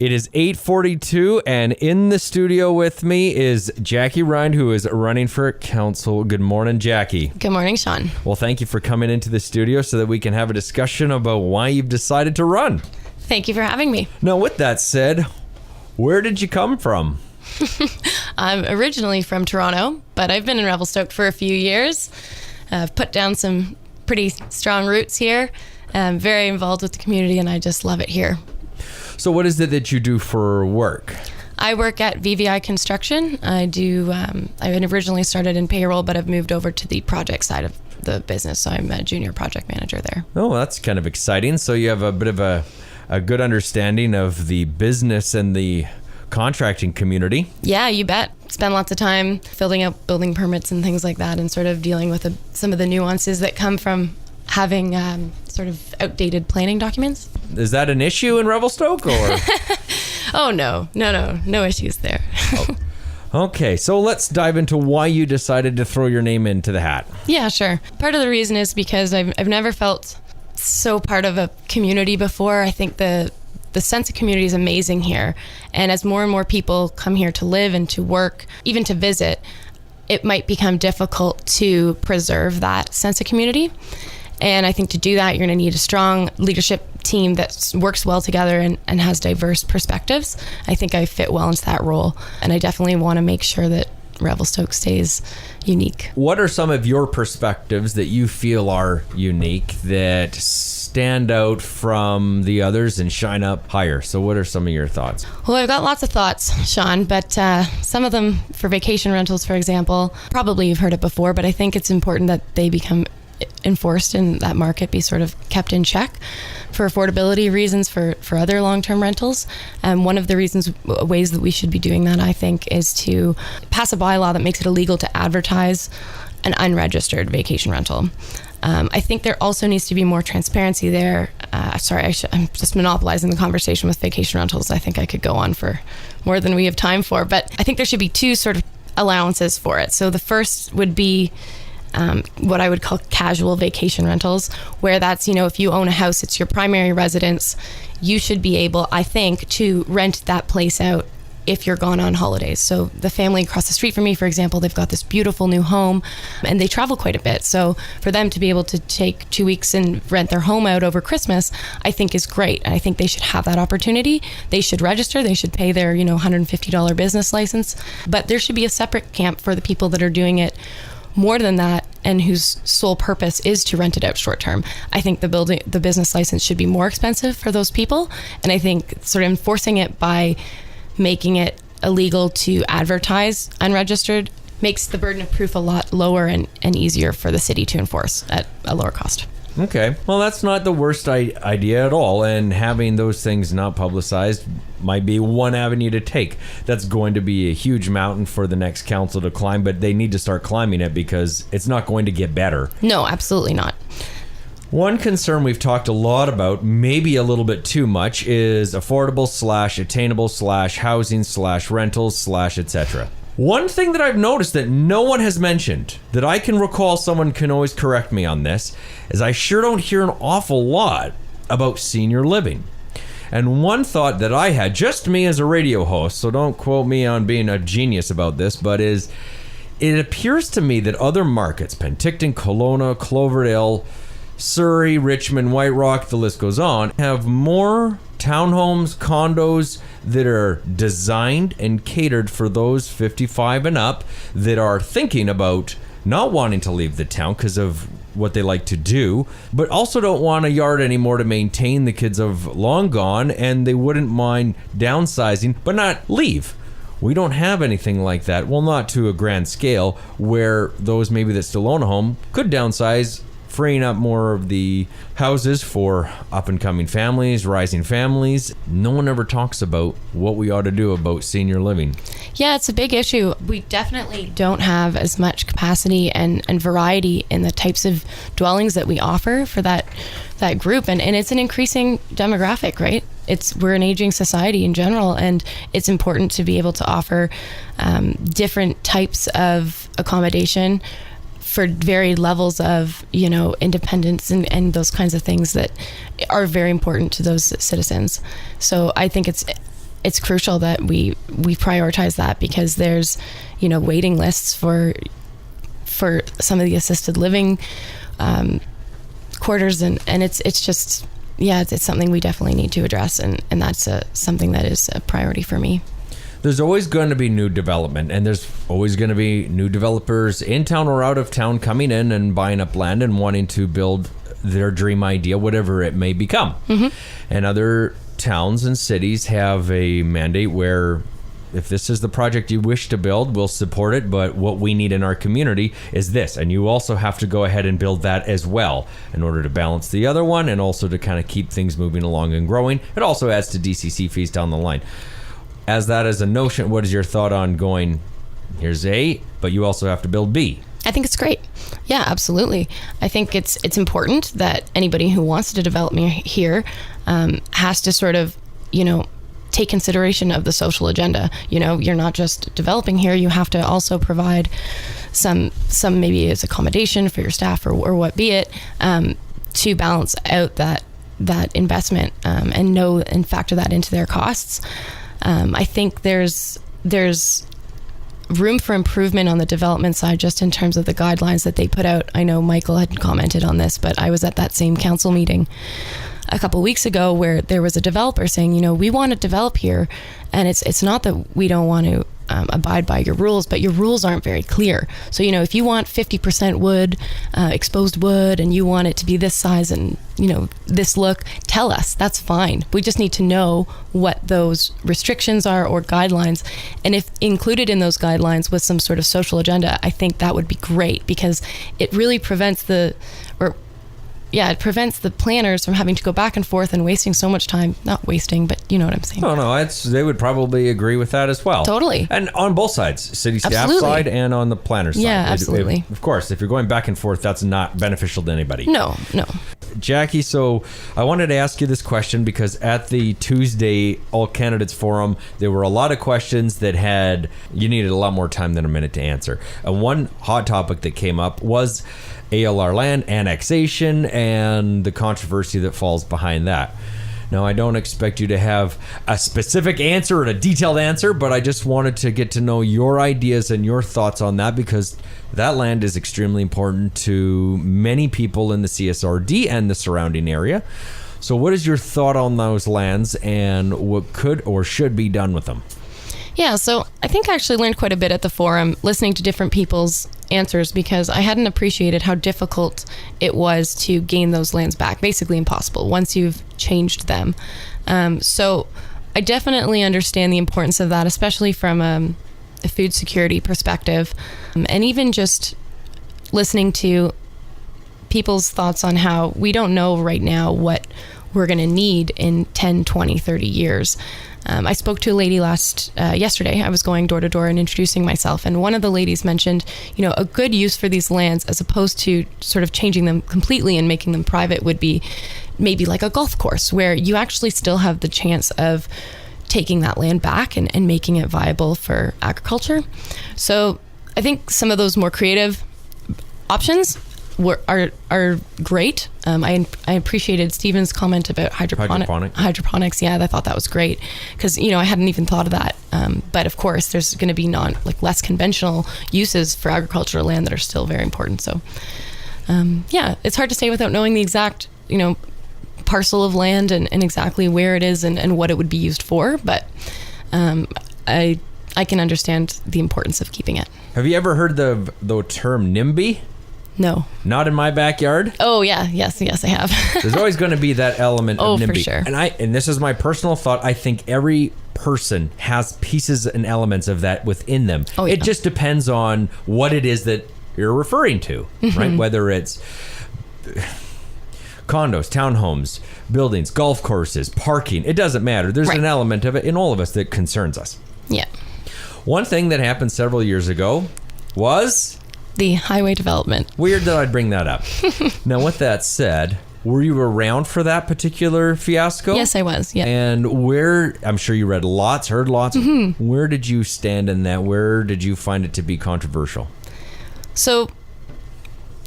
It is 8:42, and in the studio with me is Jackie Rhind, who is running for council. Good morning, Jackie. Good morning, Sean. Well, thank you for coming into the studio so that we can have a discussion about why you've decided to run. Thank you for having me. Now, with that said, where did you come from? I'm originally from Toronto, but I've been in Revelstoke for a few years. I've put down some pretty strong roots here. I'm very involved with the community, and I just love it here. So what is it that you do for work? I work at VVI Construction. I originally started in payroll, but I've moved over to the project side of the business. So I'm a junior project manager there. Oh, that's kind of exciting. So you have a bit of a good understanding of the business and the contracting community. Yeah, you bet. Spend lots of time filling out building permits and things like that, and sort of dealing with some of the nuances that come from having sort of outdated planning documents. Is that an issue in Revelstoke, or? Oh, no issues there. Okay, so let's dive into why you decided to throw your name into the hat. Yeah, sure. Part of the reason is because I've never felt so part of a community before. I think the sense of community is amazing here. And as more and more people come here to live and to work, even to visit, it might become difficult to preserve that sense of community. And I think to do that, you're going to need a strong leadership team that works well together and has diverse perspectives. I think I fit well into that role. And I definitely want to make sure that Revelstoke stays unique. What are some of your perspectives that you feel are unique that stand out from the others and shine up higher? So what are some of your thoughts? Well, I've got lots of thoughts, Sean, but some of them for vacation rentals, for example, probably you've heard it before, but I think it's important that they become enforced and that market be sort of kept in check for affordability reasons for other long-term rentals. And one of the ways that we should be doing that, I think, is to pass a bylaw that makes it illegal to advertise an unregistered vacation rental. I think there also needs to be more transparency there. I'm just monopolizing the conversation with vacation rentals. I think I could go on for more than we have time for, but I think there should be two sort of allowances for it. So the first would be what I would call casual vacation rentals, where that's, if you own a house, it's your primary residence, you should be able, I think, to rent that place out if you're gone on holidays. So the family across the street from me, for example, they've got this beautiful new home and they travel quite a bit. So for them to be able to take 2 weeks and rent their home out over Christmas, I think is great. And I think they should have that opportunity. They should register. They should pay their, $150 business license. But there should be a separate camp for the people that are doing it more than that and whose sole purpose is to rent it out short term. I think the business license should be more expensive for those people. And I think sort of enforcing it by making it illegal to advertise unregistered makes the burden of proof a lot lower and easier for the city to enforce at a lower cost. Okay, well, that's not the worst idea at all, and having those things not publicized might be one avenue to take. That's going to be a huge mountain for the next council to climb, but they need to start climbing it because it's not going to get better. No, absolutely not. One concern we've talked a lot about, maybe a little bit too much, is affordable / attainable / housing / rentals / etc. One thing that I've noticed that no one has mentioned, that I can recall, someone can always correct me on this, is I sure don't hear an awful lot about senior living. And one thought that I had, just me as a radio host, so don't quote me on being a genius about this, but it appears to me that other markets, Penticton, Kelowna, Cloverdale, Surrey, Richmond, White Rock, the list goes on, have more townhomes, condos that are designed and catered for those 55 and up that are thinking about not wanting to leave the town because of what they like to do, but also don't want a yard anymore to maintain. The kids have long gone and they wouldn't mind downsizing but not leave. We don't have anything like that. Well, not to a grand scale where those maybe that still own a home could downsize, freeing up more of the houses for up-and-coming families, rising families. No one ever talks about what we ought to do about senior living. Yeah, it's a big issue. We definitely don't have as much capacity and variety in the types of dwellings that we offer for that group. And it's an increasing demographic, right? We're an aging society in general, and it's important to be able to offer different types of accommodation for varied levels of, independence and those kinds of things that are very important to those citizens. So I think it's it's crucial that we prioritize that, because there's, waiting lists for some of the assisted living quarters, and it's just, it's something we definitely need to address, and that's something that is a priority for me. There's always going to be new development, and there's always going to be new developers in town or out of town coming in and buying up land and wanting to build their dream idea, whatever it may become. Mm-hmm. And other towns and cities have a mandate where if this is the project you wish to build, we'll support it, but what we need in our community is this, and you also have to go ahead and build that as well in order to balance the other one, and also to kind of keep things moving along and growing. It also adds to DCC fees down the line. As that as a notion, what is your thought on going, here's A, but you also have to build B? I think it's great. Yeah, absolutely. I think it's important that anybody who wants to develop here has to sort of, take consideration of the social agenda. You're not just developing here, you have to also provide some maybe as accommodation for your staff or what be it, to balance out that investment, and know and factor that into their costs. I think there's room for improvement on the development side, just in terms of the guidelines that they put out. I know Michael had commented on this, but I was at that same council meeting a couple of weeks ago where there was a developer saying, we want to develop here, and it's not that we don't want to abide by your rules, but your rules aren't very clear. So, if you want 50% wood, exposed wood, and you want it to be this size and, this look, tell us. That's fine. We just need to know what those restrictions are or guidelines. And if included in those guidelines was some sort of social agenda, I think that would be great, because it really prevents the planners from having to go back and forth and wasting so much time. Not wasting, but you know what I'm saying. No, they would probably agree with that as well. Totally. And on both sides, city staff Absolutely. Side and on the planner side. Yeah, absolutely. Of course, if you're going back and forth, that's not beneficial to anybody. No. Jackie, so I wanted to ask you this question because at the Tuesday All Candidates Forum, there were a lot of questions that you needed a lot more time than a minute to answer. And one hot topic that came up was ALR land annexation and the controversy that falls behind that. Now, I don't expect you to have a specific answer or a detailed answer, but I just wanted to get to know your ideas and your thoughts on that, because that land is extremely important to many people in the CSRD and the surrounding area. So what is your thought on those lands and what could or should be done with them? Yeah, so I think I actually learned quite a bit at the forum listening to different people's answers, because I hadn't appreciated how difficult it was to gain those lands back. Basically impossible once you've changed them. So I definitely understand the importance of that, especially from a food security perspective. And even just listening to people's thoughts on how we don't know right now what we're going to need in 10, 20, 30 years. I spoke to a lady yesterday. I was going door to door and introducing myself, and one of the ladies mentioned, a good use for these lands, as opposed to sort of changing them completely and making them private, would be maybe like a golf course, where you actually still have the chance of taking that land back and making it viable for agriculture. So I think some of those more creative options are great. I appreciated Stephen's comment about hydroponics. Yeah, I thought that was great, because I hadn't even thought of that. But of course, there's going to be less conventional uses for agricultural land that are still very important. So it's hard to say without knowing the exact parcel of land and exactly where it is and what it would be used for. But I can understand the importance of keeping it. Have you ever heard the term NIMBY? No. Not in my backyard? Oh, yeah. Yes, I have. There's always going to be that element of NIMBY. For sure. And this is my personal thought. I think every person has pieces and elements of that within them. Oh, yeah. It just depends on what it is that you're referring to, right? Whether it's condos, townhomes, buildings, golf courses, parking. It doesn't matter. There's an element of it in all of us that concerns us. Yeah. One thing that happened several years ago was the highway development. Weird that I'd bring that up. Now, with that said, were you around for that particular fiasco? Yes, I was. Yeah. And I'm sure you read lots, heard lots. Where did you stand in that? Where did you find it to be controversial? So,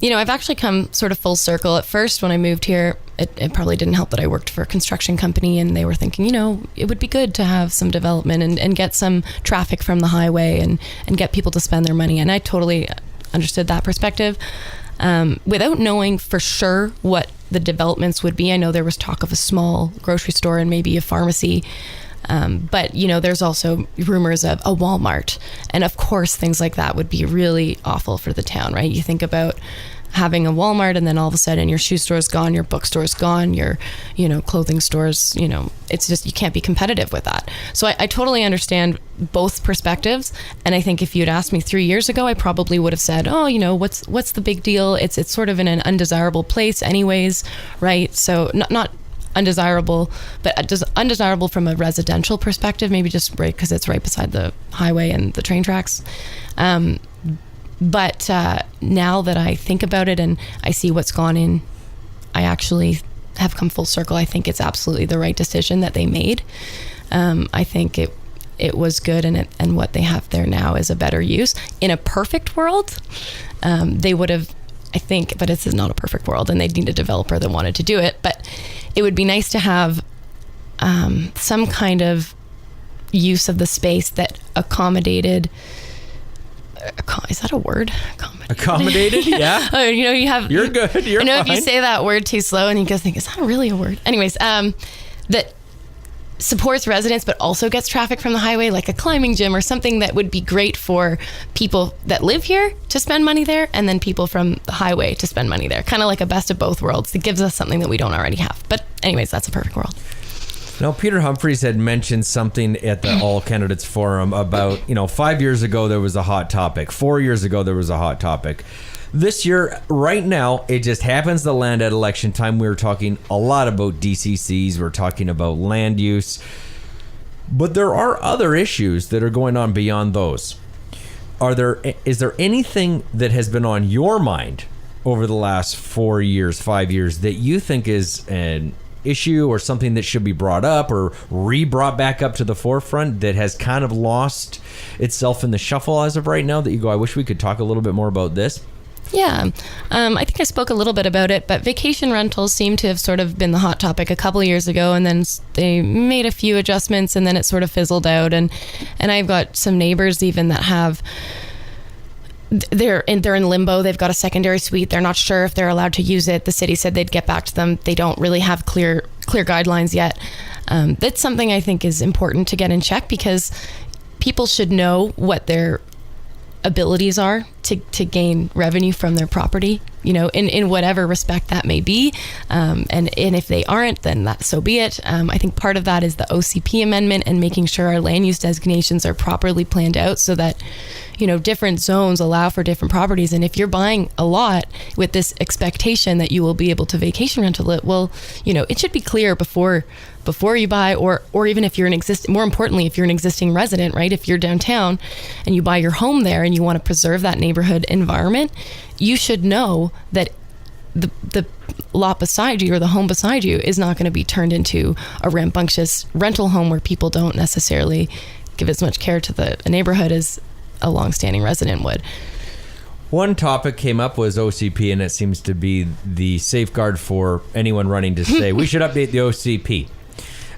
I've actually come sort of full circle. At first, when I moved here, it probably didn't help that I worked for a construction company, and they were thinking, it would be good to have some development and get some traffic from the highway and get people to spend their money. And I totally understood that perspective. Without knowing for sure what the developments would be, I know there was talk of a small grocery store and maybe a pharmacy. But, there's also rumors of a Walmart. And of course, things like that would be really awful for the town, right? You think about having a Walmart and then all of a sudden your shoe store's gone, your bookstore's gone, your, clothing stores, it's just, you can't be competitive with that. So I totally understand both perspectives. And I think if you'd asked me 3 years ago, I probably would have said, what's the big deal? It's sort of in an undesirable place anyways, right? So not undesirable, but just undesirable from a residential perspective, maybe just right because it's right beside the highway and the train tracks. But now that I think about it and I see what's gone in, I actually have come full circle. I think it's absolutely the right decision that they made. I think it was good, and what they have there now is a better use. In a perfect world, they would have, I think, but this is not a perfect world, and they'd need a developer that wanted to do it. But it would be nice to have some kind of use of the space that accommodated. Is that a word? Accommodated? Yeah. You have. You're good. You're I know fine. if you say that word too slow, and you guys think, is that really a word? Anyways, that supports residents but also gets traffic from the highway, like a climbing gym or something that would be great for people that live here to spend money there, and then people from the highway to spend money there. Kind of like a best of both worlds. It gives us something that we don't already have. But anyways, that's a perfect world. Now, Peter Humphreys had mentioned something at the All Candidates Forum about, 5 years ago there was a hot topic. 4 years ago there was a hot topic. This year, right now, it just happens to land at election time. We were talking a lot about DCCs. We're talking about land use. But there are other issues that are going on beyond those. Is there anything that has been on your mind over the last 4 years, 5 years, that you think is an issue or something that should be brought up or re-brought back up to the forefront that has kind of lost itself in the shuffle as of right now, that you go, I wish we could talk a little bit more about this? Yeah, I think I spoke a little bit about it, but vacation rentals seem to have sort of been the hot topic a couple of years ago, and then they made a few adjustments, and then it sort of fizzled out. And I've got some neighbors even that have, they're in limbo. They've got a secondary suite. They're not sure if they're allowed to use it. The city said they'd get back to them. They don't really have clear guidelines yet. That's something I think is important to get in check, because people should know what their abilities are to gain revenue from their property, in whatever respect that may be. And if they aren't, then so be it. I think part of that is the OCP amendment and making sure our land use designations are properly planned out so that, different zones allow for different properties. And if you're buying a lot with this expectation that you will be able to vacation rental it, well, it should be clear before you buy, or even if you're more importantly, if you're an existing resident, right? If you're downtown and you buy your home there and you want to preserve that neighborhood environment, you should know that the lot beside you or the home beside you is not going to be turned into a rambunctious rental home where people don't necessarily give as much care to the neighborhood as a longstanding resident would. One topic came up was OCP, and it seems to be the safeguard for anyone running to say we should update the OCP.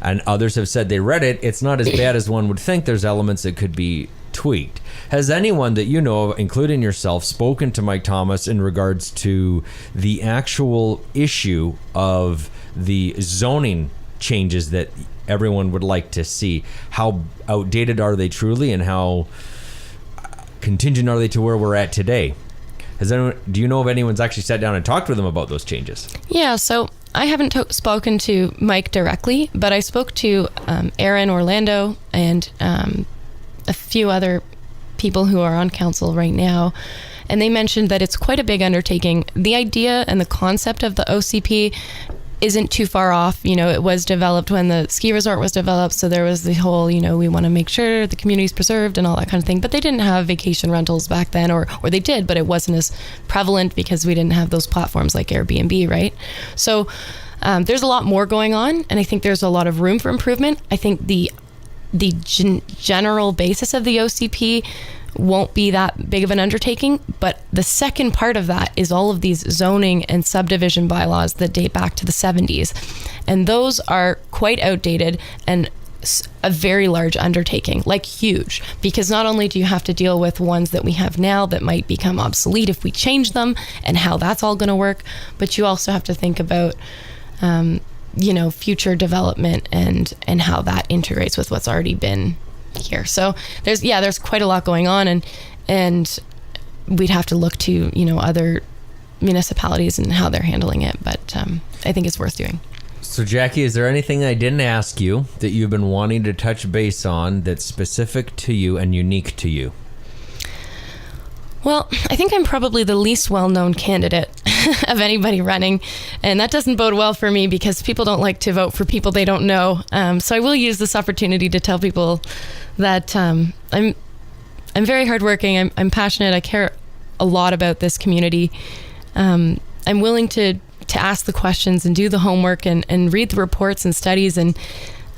And others have said they read it. It's not as bad as one would think. There's elements that could be tweaked. Has anyone that you know of, including yourself, spoken to Mike Thomas in regards to the actual issue of the zoning changes that everyone would like to see? How outdated are they truly, and how contingent are they to where we're at today? Do you know if anyone's actually sat down and talked with them about those changes? Yeah, so I haven't spoken to Mike directly, but I spoke to Aaron Orlando and a few other people who are on council right now, and they mentioned that it's quite a big undertaking. The idea and the concept of the OCP isn't too far off. It was developed when the ski resort was developed, so there was the whole, we want to make sure the community's preserved and all that kind of thing. But they didn't have vacation rentals back then, or they did, but it wasn't as prevalent because we didn't have those platforms like Airbnb, right? So there's a lot more going on, and I think there's a lot of room for improvement. I think the general basis of the OCP won't be that big of an undertaking. But the second part of that is all of these zoning and subdivision bylaws that date back to the 70s. And those are quite outdated and a very large undertaking, like huge, because not only do you have to deal with ones that we have now that might become obsolete if we change them and how that's all going to work, but you also have to think about future development and how that integrates with what's already been here. So there's quite a lot going on, and we'd have to look to other municipalities and how they're handling it, but I think it's worth doing. So Jackie, is there anything I didn't ask you that you've been wanting to touch base on that's specific to you and unique to you? Well, I think I'm probably the least well-known candidate of anybody running, and that doesn't bode well for me because people don't like to vote for people they don't know. So I will use this opportunity to tell people that I'm very hardworking. I'm passionate. I care a lot about this community. I'm willing to ask the questions and do the homework and read the reports and studies. And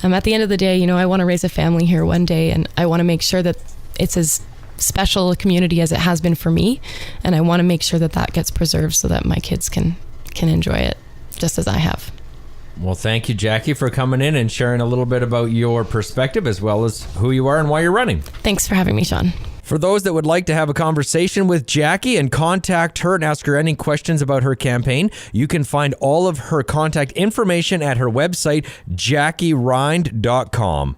at the end of the day, I want to raise a family here one day, and I want to make sure that it's as special a community as it has been for me. And I want to make sure that that gets preserved so that my kids can enjoy it just as I have. Well, thank you, Jackie, for coming in and sharing a little bit about your perspective as well as who you are and why you're running. Thanks for having me, Sean. For those that would like to have a conversation with Jackie and contact her and ask her any questions about her campaign, you can find all of her contact information at her website, JackieRhind.com.